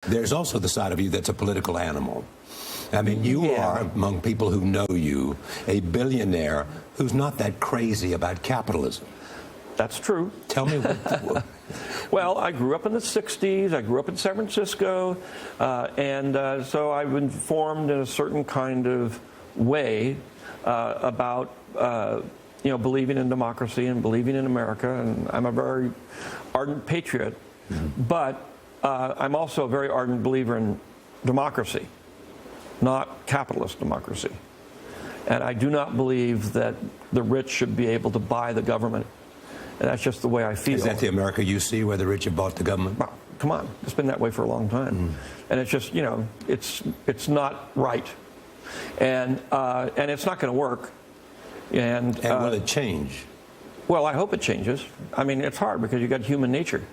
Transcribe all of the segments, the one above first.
there's also the side of you that's a political animal. I mean, you are, among people who know you, a billionaire who's not that crazy about capitalism. That's true. Tell me what... Well, I grew up in the 60s. I grew up in San Francisco. So I've been formed in a certain kind of way about believing in democracy and believing in America. And I'm a very ardent patriot. Mm-hmm. But I'm also a very ardent believer in democracy, not capitalist democracy. And I do not believe that the rich should be able to buy the government. And that's just the way I feel. Is that the America you see, where the rich have bought the government? Well, come on. It's been that way for a long time. Mm. And it's just, it's not right. And it's not going to work. And will it change? Well, I hope it changes. I mean, it's hard because you got human nature.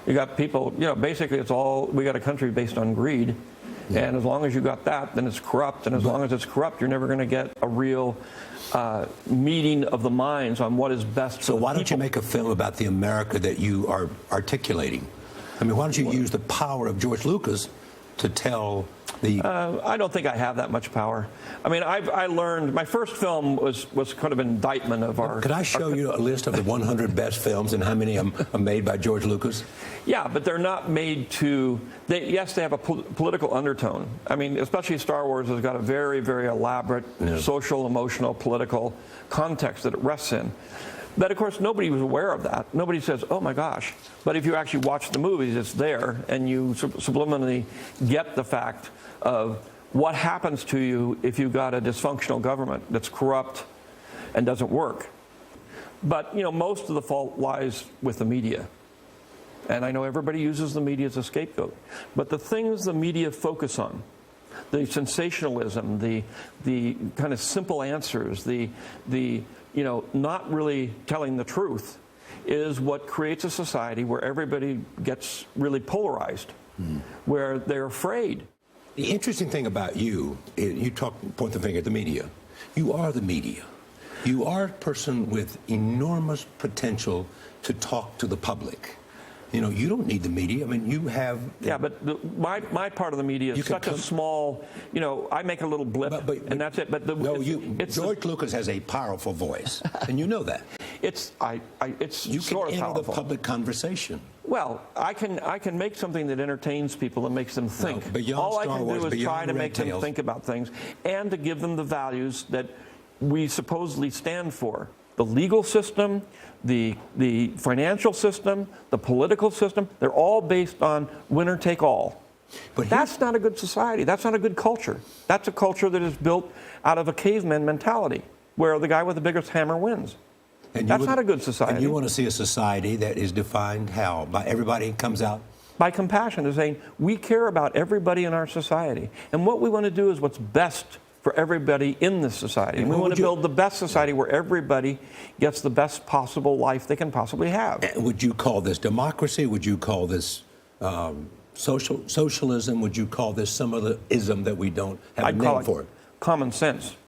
You got people, basically we got a country based on greed. Yeah. And as long as you got that, then it's corrupt. And as long as it's corrupt, you're never going to get a real meeting of the minds on what is best for the people. So why don't you make a film about the America that you are articulating? I mean, why don't you use the power of George Lucas to tell the... I don't think I have that much power. I mean, I learned... My first film was kind of an indictment of our... Could I show you a list of the 100 best films and how many of them are made by George Lucas? Yeah, but they're not made to... Yes, they have a political undertone. I mean, especially Star Wars has got a very, very elaborate social, emotional, political context that it rests in. But, of course, nobody was aware of that. Nobody says, oh, my gosh. But if you actually watch the movies, it's there, and you subliminally get the fact of what happens to you if you've got a dysfunctional government that's corrupt and doesn't work. But, most of the fault lies with the media. And I know everybody uses the media as a scapegoat. But the things the media focus on, the sensationalism, the kind of simple answers, the not really telling the truth, is what creates a society where everybody gets really polarized, where they're afraid. The interesting thing about you, point the finger at the media. You are the media. You are a person with enormous potential to talk to the public. You don't need the media. I mean, you have... Yeah, but my part of the media is such a small... I make a little blip, and that's it. But George Lucas has a powerful voice, and you know that. It's you sort can of enter powerful. the public conversation. Well, I can make something that entertains people and makes them think. No, all I can do is try to make them think about things and to give them the values that we supposedly stand for. The legal system, the financial system, the political system, they're all based on winner take all. But that's not a good society. That's not a good culture. That's a culture that is built out of a caveman mentality, where the guy with the biggest hammer wins. That's not a good society. And you want to see a society that is defined how? By everybody comes out? By compassion, is saying we care about everybody in our society. And what we want to do is what's best for everybody in this society. And we want to build the best society where everybody gets the best possible life they can possibly have. And would you call this democracy? Would you call this socialism? Would you call this some other ism that we don't have a name for it? Common sense.